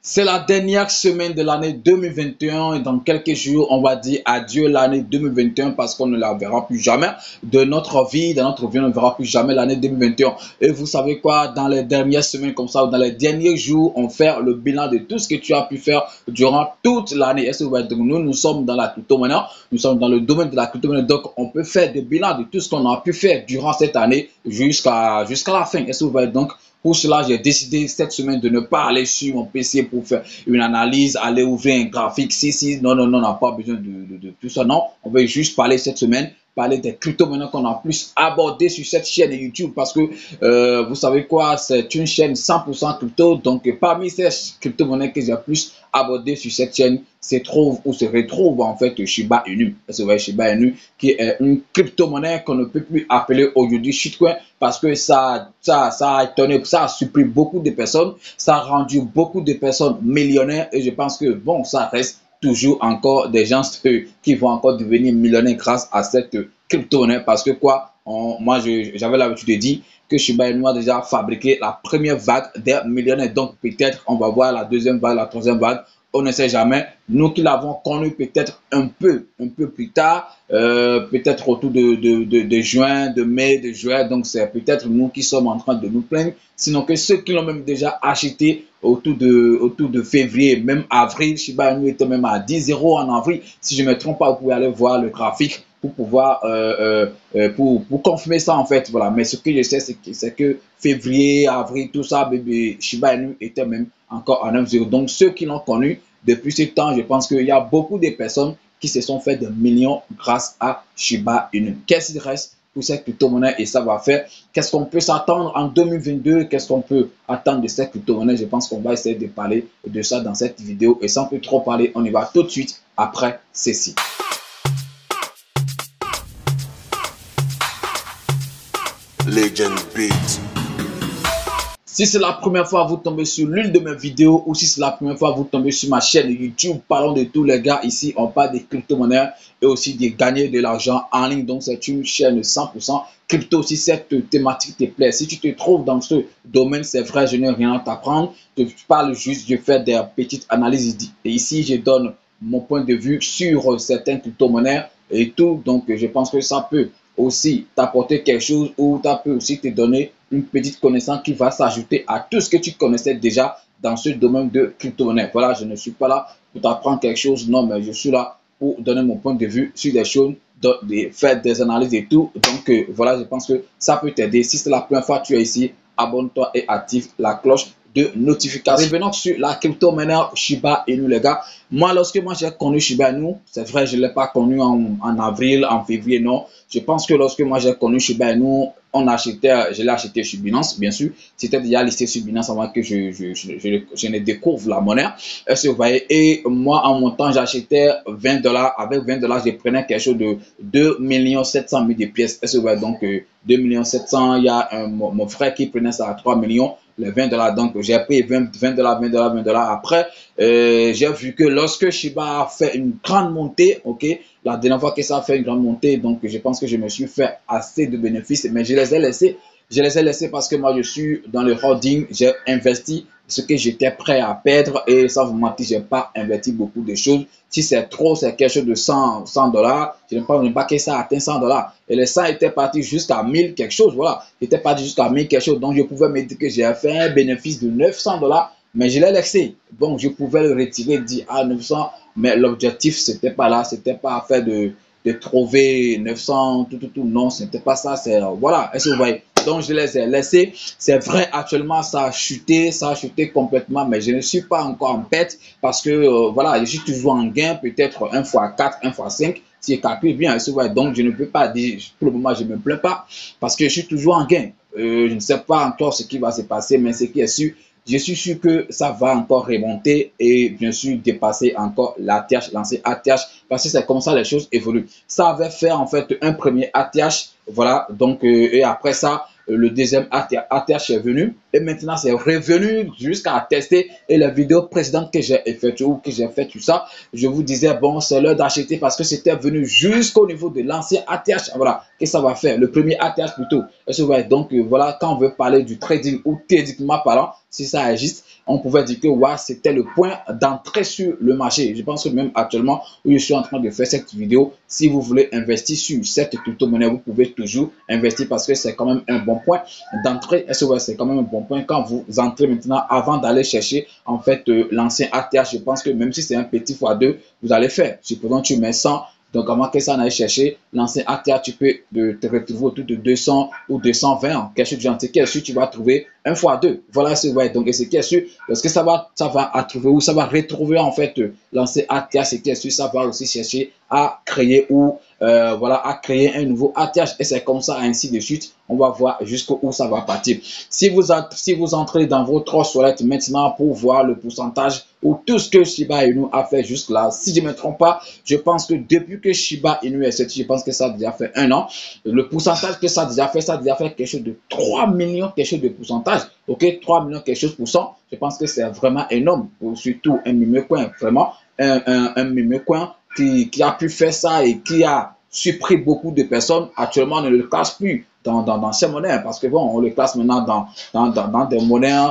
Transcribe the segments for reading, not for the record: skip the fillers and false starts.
C'est la dernière semaine de l'année 2021 et dans quelques jours, on va dire adieu l'année 2021 parce qu'on ne la verra plus jamais de notre vie. Dans notre vie, on ne verra plus jamais l'année 2021. Et vous savez quoi, dans les dernières semaines comme ça, ou dans les derniers jours, on fait le bilan de tout ce que tu as pu faire durant toute l'année. Est-ce que vous voyez, donc nous sommes dans la crypto-monnaie, nous sommes dans le domaine de la crypto-monnaie, donc on peut faire des bilans de tout ce qu'on a pu faire durant cette année jusqu'à la fin. Est-ce que vous voyez donc? Pour cela, j'ai décidé cette semaine de ne pas aller sur mon PC pour faire une analyse, aller ouvrir un graphique. Non, non, non, on n'a pas besoin de tout ça. Non, on veut juste parler cette semaine, parler des crypto-monnaies qu'on a plus abordé sur cette chaîne YouTube parce que vous savez quoi, c'est une chaîne 100% crypto. Donc, parmi ces crypto-monnaies que j'ai plus abordé sur cette chaîne, se retrouve en fait Shiba Inu. C'est vrai, Shiba Inu qui est une crypto-monnaie qu'on ne peut plus appeler aujourd'hui shitcoin parce que ça a étonné, ça a surpris beaucoup de personnes, ça a rendu beaucoup de personnes millionnaires et je pense que bon, ça reste toujours encore des gens qui vont encore devenir millionnaires grâce à cette crypto-monnaie parce que quoi, moi j'avais l'habitude de dire que Shiba Inu a déjà fabriqué la première vague des millionnaires, donc peut-être on va voir la deuxième vague, la troisième vague. On ne sait jamais. Nous qui l'avons connu peut-être un peu plus tard, peut-être autour de juin, de mai, de juin. Donc, c'est peut-être nous qui sommes en train de nous plaindre. Sinon que ceux qui l'ont même déjà acheté autour de février, même avril, Shiba Inu était même à 10 € en avril. Si je ne me trompe pas, vous pouvez aller voir le graphique pour pouvoir pour confirmer ça en fait. Voilà. Mais ce que je sais, c'est que février, avril, tout ça, bébé, Shiba Inu était même encore à 9 €. Donc, ceux qui l'ont connu depuis ce temps, je pense qu'il y a beaucoup de personnes qui se sont fait des millions grâce à Shiba Inu. Qu'est-ce qu'il reste pour cette crypto-monnaie et ça va faire? Qu'est-ce qu'on peut s'attendre en 2022? Qu'est-ce qu'on peut attendre de cette crypto-monnaie? Je pense qu'on va essayer de parler de ça dans cette vidéo. Et sans plus trop parler, on y va tout de suite après ceci. Legend Beat. Si c'est la première fois que vous tombez sur l'une de mes vidéos ou si c'est la première fois que vous tombez sur ma chaîne YouTube, parlons de tous les gars. Ici, on parle des crypto-monnaies et aussi de gagner de l'argent en ligne. Donc, c'est une chaîne 100% crypto. Si cette thématique te plaît, si tu te trouves dans ce domaine, c'est vrai, je n'ai rien à t'apprendre. Je parle juste, je fais des petites analyses. Et ici, je donne mon point de vue sur certaines crypto-monnaies et tout. Donc, je pense que ça peut aussi t'apporter quelque chose ou ça peut aussi te donner une petite connaissance qui va s'ajouter à tout ce que tu connaissais déjà dans ce domaine de crypto-monnaie. Voilà, je ne suis pas là pour t'apprendre quelque chose, non, mais je suis là pour donner mon point de vue sur des choses, de faire des analyses et tout. Donc voilà, je pense que ça peut t'aider. Si c'est la première fois que tu es ici, abonne-toi et active la cloche de notification. Revenons sur la crypto-monnaie Shiba Inu, les gars. Moi, lorsque j'ai connu Shiba Inu, c'est vrai, je ne l'ai pas connu en avril, en février, non. Je pense que lorsque j'ai connu Shiba Inu, je l'ai acheté sur Binance, bien sûr. C'était déjà listé sur Binance avant que je ne découvre la monnaie. Est-ce que vous voyez? Et moi, en mon temps, j'achetais 20 $. Avec 20 $, je prenais quelque chose de 2 700 000 de pièces. Est-ce que vous voyez? Donc, 2 700 000, il y a mon frère qui prenait ça à 3 millions. Les 20 $. Donc, j'ai payé 20 $, 20 $, 20 $. Après, j'ai vu que lorsque Shiba a fait une grande montée, ok, la dernière fois que ça a fait une grande montée, donc je pense que je me suis fait assez de bénéfices, mais je les ai laissés. Je les ai laissés parce que moi, je suis dans le holding, j'ai investi ce que j'étais prêt à perdre et sans vous mentir, je n'ai pas investi beaucoup de choses. Si c'est trop, c'est quelque chose de 100 $, je ne pense pas que ça atteint 100 $. Et les 100 étaient partis jusqu'à 1000 quelque chose, voilà. J'étais parti jusqu'à 1000 quelque chose, donc je pouvais me dire que j'ai fait un bénéfice de 900 $, mais je l'ai laissé. Bon, je pouvais le retirer, dire à 900, mais l'objectif, c'était pas là, c'était pas faire de trouver 900, tout, non, c'était pas ça, c'est, voilà, est-ce que vous voyez? Donc, je les ai laissés. C'est vrai, actuellement, ça a chuté complètement, mais je ne suis pas encore en perte parce que, voilà, je suis toujours en gain, peut-être 1 fois 4, 1 fois 5, si je calcule bien, est-ce que vous voyez? Donc, je ne peux pas dire, pour le moment, je ne me plains pas parce que je suis toujours en gain. Je ne sais pas encore ce qui va se passer, mais ce qui est sûr, je suis sûr que ça va encore remonter et bien sûr dépasser encore l'ATH, lancer ATH, parce que c'est comme ça les choses évoluent. Ça avait fait en fait un premier ATH, voilà, donc et après ça, le deuxième ATH est venu. et maintenant c'est revenu jusqu'à tester. Et les vidéos précédentes que j'ai effectuées ou que j'ai fait tout ça, je vous disais bon, c'est l'heure d'acheter parce que c'était venu jusqu'au niveau de l'ancien ATH. Voilà, qu'est-ce que ça va faire, le premier ATH plutôt. Donc voilà, quand on veut parler du trading ou techniquement parlant, si ça existe, on pouvait dire que ouais, c'était le point d'entrée sur le marché. Je pense que même actuellement où je suis en train de faire cette vidéo, si vous voulez investir sur cette crypto-monnaie, vous pouvez toujours investir parce que c'est quand même un bon point d'entrée. C'est quand même un bon point quand vous entrez maintenant avant d'aller chercher en fait l'ancien ATH. Je pense que même si c'est un petit x2, vous allez faire. Supposons que tu mets 100. Donc, comment que ça en aille chercher l'ancien ATH, tu peux te retrouver autour de 200 ou 220, quelque chose de genre. C'est sûr, tu vas trouver un fois 2. Voilà, c'est vrai. Donc, c'est sûr, parce que ça va trouver ou ça va retrouver en fait l'ancien ATH, c'est sûr, ça va aussi chercher à créer ou voilà, à créer un nouveau ATH. Et c'est comme ça, ainsi de suite. On va voir jusqu'où ça va partir. Si vous entrez dans votre wallet maintenant pour voir le pourcentage ou tout ce que Shiba Inu a fait jusque-là, si je ne me trompe pas, je pense que depuis que Shiba Inu est sorti, je pense que ça a déjà fait 1 an, le pourcentage que ça a déjà fait quelque chose de 3 millions, quelque chose de pourcentage, ok, 3 millions, quelque chose pour cent, je pense que c'est vraiment énorme, surtout un mime-coin, vraiment, un mime-coin qui a pu faire ça et qui a surpris beaucoup de personnes. Actuellement, on ne le classe plus dans ces monnaies parce que bon, on le classe maintenant dans des monnaies,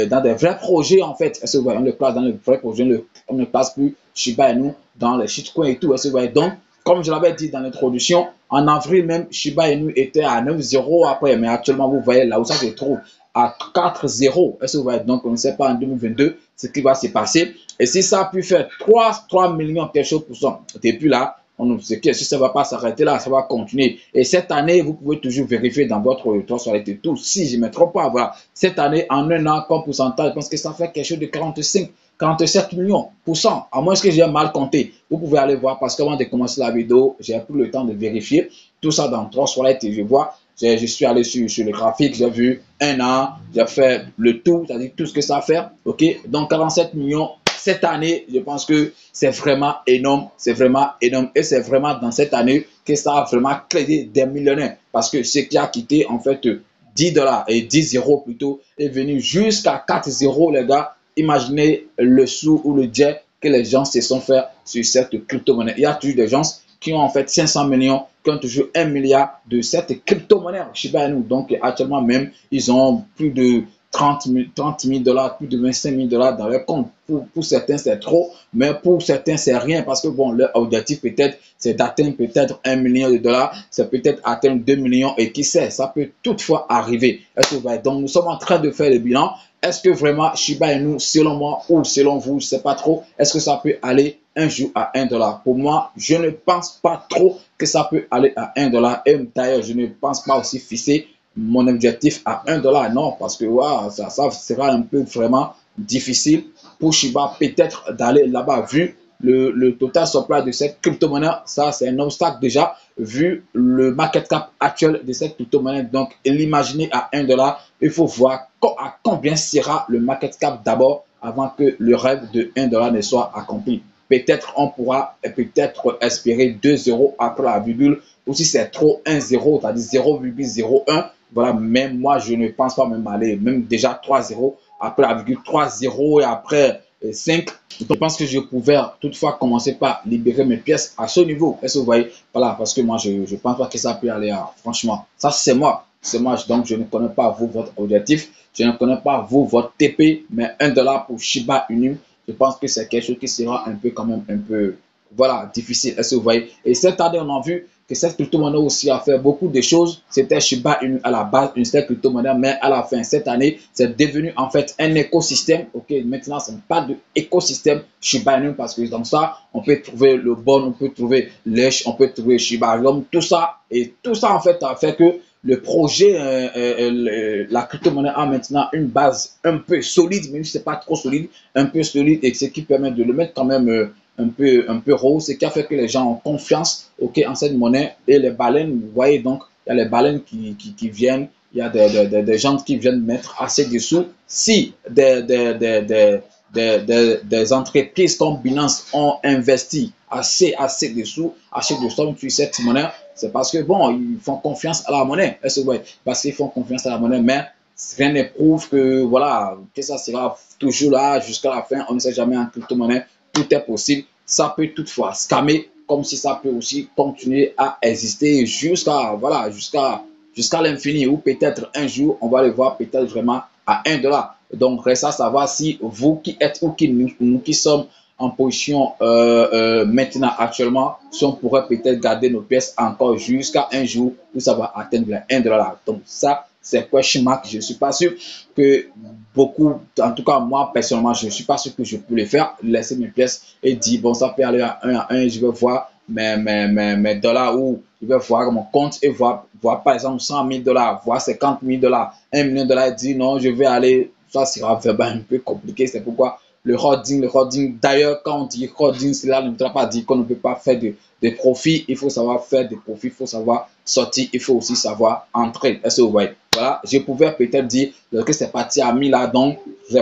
dans des vrais projets en fait. On le classe dans les vrais projets, on ne classe plus Shiba Inu dans les shitcoins et tout. Donc, comme je l'avais dit dans l'introduction, en avril même, Shiba Inu était à 9,0 après, mais actuellement, vous voyez là où ça se trouve à 4,0. Donc, on ne sait pas en 2022 ce qui va se passer. Et si ça a pu faire 3 millions quelque chose pour cent, depuis là, on sait que si ça ne va pas s'arrêter là, ça va continuer. Et cette année, vous pouvez toujours vérifier dans votre transparité tout. Si je ne me trompe pas, voilà, cette année, en 1 an, comme pourcentage, je pense que ça fait quelque chose de 47 millions pour cent, à moins que j'ai mal compté. Vous pouvez aller voir parce qu'avant de commencer la vidéo, j'ai pris le temps de vérifier tout ça dans transparité. Je vois, je suis allé sur le graphique, j'ai vu 1 an, j'ai fait le tout, c'est-à-dire tout ce que ça fait. Ok, donc 47 millions. Cette année, je pense que c'est vraiment énorme, c'est vraiment énorme. Et c'est vraiment dans cette année que ça a vraiment créé des millionnaires. Parce que ce qui a quitté en fait 10 dollars et 10 euros plutôt est venu jusqu'à 4 euros, les gars. Imaginez le sou ou le jet que les gens se sont fait sur cette crypto-monnaie. Il y a toujours des gens qui ont en fait 500 millions, qui ont toujours 1 milliard de cette crypto-monnaie Shiba Inu. Donc actuellement même, ils ont plus de 30 000 dollars, plus de 25 000 dollars dans leur compte. Pour certains, c'est trop, mais pour certains, c'est rien parce que bon, leur objectif peut-être, c'est d'atteindre peut-être 1 million de dollars, c'est peut-être atteindre 2 millions et qui sait, ça peut toutefois arriver. Donc, nous sommes en train de faire le bilan. Est-ce que vraiment Shiba Inu, selon moi ou selon vous, je ne sais pas trop, est-ce que ça peut aller un jour à 1 dollar? Pour moi, je ne pense pas trop que ça peut aller à 1 dollar. Et d'ailleurs, je ne pense pas aussi fixer mon objectif à 1 dollar. Non, parce que wow, ça sera un peu vraiment difficile pour Shiba peut-être d'aller là-bas vu le total supply de cette crypto-monnaie. Ça, c'est un obstacle déjà vu le market cap actuel de cette crypto-monnaie. Donc, l'imaginer à 1 dollar, il faut voir à combien sera le market cap d'abord avant que le rêve de 1 dollar ne soit accompli. Peut-être on pourra peut-être espérer 2 euros après la virgule, ou si c'est trop 1 0, c'est-à-dire 0,01. Voilà, même moi, je ne pense pas même aller, même déjà 3 0 après la virgule, 3 0 et après 5. Je pense que je pouvais toutefois commencer par libérer mes pièces à ce niveau. Est-ce que vous voyez? Voilà, parce que moi, je ne pense pas que ça peut aller, franchement. Ça, c'est moi. C'est moi, donc je ne connais pas vous, votre objectif. Je ne connais pas vous, votre TP, mais 1 dollar pour Shiba Inu, je pense que c'est quelque chose qui sera un peu quand même un peu, voilà, difficile. Est-ce que vous voyez? Et cette année, on a vu que cette crypto-monnaie aussi a fait beaucoup de choses. C'était Shiba Inu à la base, une seule crypto-monnaie, mais à la fin, cette année, c'est devenu en fait un écosystème. Ok, maintenant, ce n'est pas de écosystème Shiba Inu parce que dans ça, on peut trouver le bon, on peut trouver l'Esh, on peut trouver Shiba Inu, tout ça. Et tout ça, en fait, a fait que le projet, la crypto-monnaie a maintenant une base un peu solide, même si ce n'est pas trop solide, un peu solide, et ce qui permet de le mettre quand même un peu rose, ce qui a fait que les gens ont confiance en cette monnaie. Et les baleines, vous voyez donc, il y a les baleines qui viennent, il y a des gens qui viennent mettre assez de sous. Si des entreprises comme Binance ont investi assez de sous, assez de sommes sur cette monnaie, c'est parce que bon, ils font confiance à la monnaie. Est-ce que parce qu'ils font confiance à la monnaie, mais rien ne prouve que, voilà, que ça sera toujours là jusqu'à la fin. On ne sait jamais en crypto-monnaie. Tout est possible. Ça peut toutefois scammer, comme si ça peut aussi continuer à exister jusqu'à, voilà, jusqu'à l'infini, ou peut-être un jour, on va le voir peut-être vraiment à 1 $. Donc, reste à savoir si vous qui êtes ou qui nous qui sommes en position maintenant actuellement, si on pourrait peut-être garder nos pièces encore jusqu'à un jour où ça va atteindre les 1 $. Donc ça, c'est question mark. Je ne suis pas sûr que beaucoup, en tout cas moi personnellement, je ne suis pas sûr que je peux le faire, laisser mes pièces et dire bon, ça peut aller à 1, je vais voir mes dollars, ou je vais voir mon compte et voir par exemple 100 000 $, voir 50 000 $, 1 million de dollars, et dire non, je vais aller, ça sera vraiment un peu compliqué. C'est pourquoi le holding, d'ailleurs, quand on dit holding, cela ne veut pas dire qu'on ne peut pas faire de profits. Il faut savoir faire des profits, il faut savoir sortir, il faut aussi savoir entrer. Est-ce que vous voyez? Voilà, je pouvais peut-être dire que c'est parti à 1000 là, donc,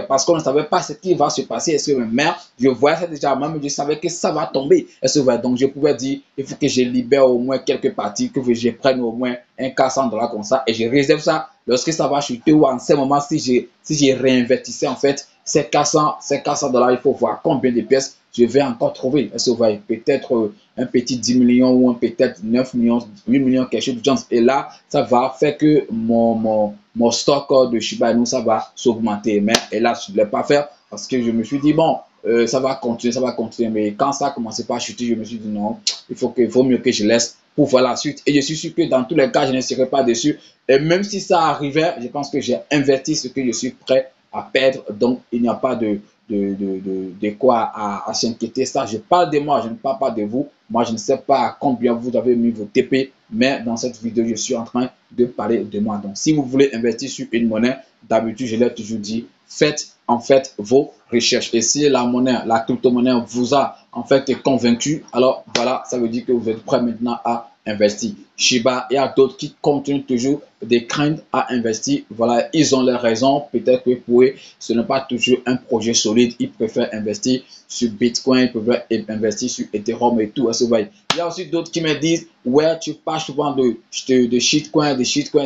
parce qu'on ne savait pas ce qui va se passer. Est-ce que mais je voyais ça déjà, même je savais que ça va tomber. Est-ce que vous voyez? Donc, je pouvais dire, il faut que je libère au moins quelques parties, que je prenne au moins un cas $100 comme ça, et je réserve ça lorsque ça va chuter, ou en ce moment, si je réinvestissais en fait, ces 400 $, il faut voir combien de pièces je vais encore trouver. Est-ce que vous voyez? Peut-être un petit 10 millions ou peut-être 9 millions, 8 millions, quelque chose de genre. Et là, ça va faire que mon stock de Shiba Inu, ça va s'augmenter. Mais hélas, je ne l'ai pas fait parce que je me suis dit, bon, ça va continuer. Mais quand ça a commencé par chuter, je me suis dit, non, il vaut mieux que je laisse pour voir la suite. Et je suis sûr que dans tous les cas, je ne serai pas déçu. Et même si ça arrivait, je pense que j'ai investi ce que je suis prêt à perdre. Donc, il n'y a pas de quoi à s'inquiéter. Ça, je parle de moi, je ne parle pas de vous. Moi, je ne sais pas à combien vous avez mis vos TP, mais dans cette vidéo, je suis en train de parler de moi. Donc, si vous voulez investir sur une monnaie, d'habitude, je l'ai toujours dit, faites en fait vos recherches. Et si la monnaie, la crypto-monnaie vous a en fait convaincu, alors voilà, ça veut dire que vous êtes prêt maintenant à investir. Shiba, il y a d'autres qui continuent toujours de craindre à investir. Voilà, ils ont leurs raisons. Peut-être que pour eux, ce n'est pas toujours un projet solide. Ils préfèrent investir sur Bitcoin, ils préfèrent investir sur Ethereum et tout. Il y a aussi d'autres qui me disent, ouais, tu parles souvent de shitcoin,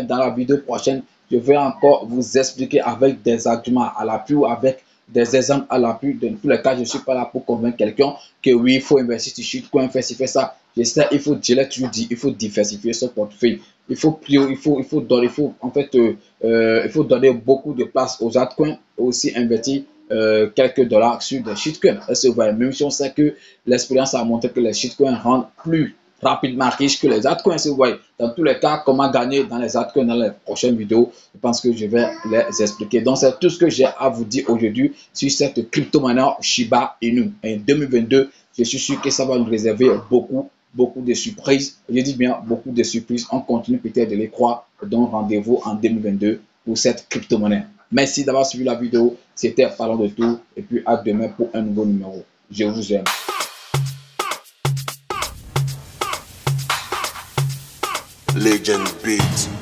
dans la vidéo prochaine. Je vais encore vous expliquer avec des arguments à l'appui ou avec des exemples à l'appui. Dans tous les cas, je ne suis pas là pour convaincre quelqu'un que oui, il faut investir sur shitcoin, faire ci, faire ça. Je sais, je l'ai toujours dit, il faut diversifier son portefeuille. Il faut donner beaucoup de place aux altcoins et aussi investir quelques dollars sur des shitcoins. Même si on sait que l'expérience a montré que les shitcoins rendent plus rapidement riches que les altcoins. Dans tous les cas, comment gagner dans les altcoins dans les prochaines vidéos, je pense que je vais les expliquer. Donc, c'est tout ce que j'ai à vous dire aujourd'hui sur cette crypto-monnaie Shiba Inu. En 2022, je suis sûr que ça va nous réserver beaucoup de surprises. Je dis bien beaucoup de surprises. On continue peut-être de les croire. Donc, rendez-vous en 2022 pour cette crypto-monnaie. Merci d'avoir suivi la vidéo. C'était Parlons de tout. Et puis, à demain pour un nouveau numéro. Je vous aime. Legend Beat.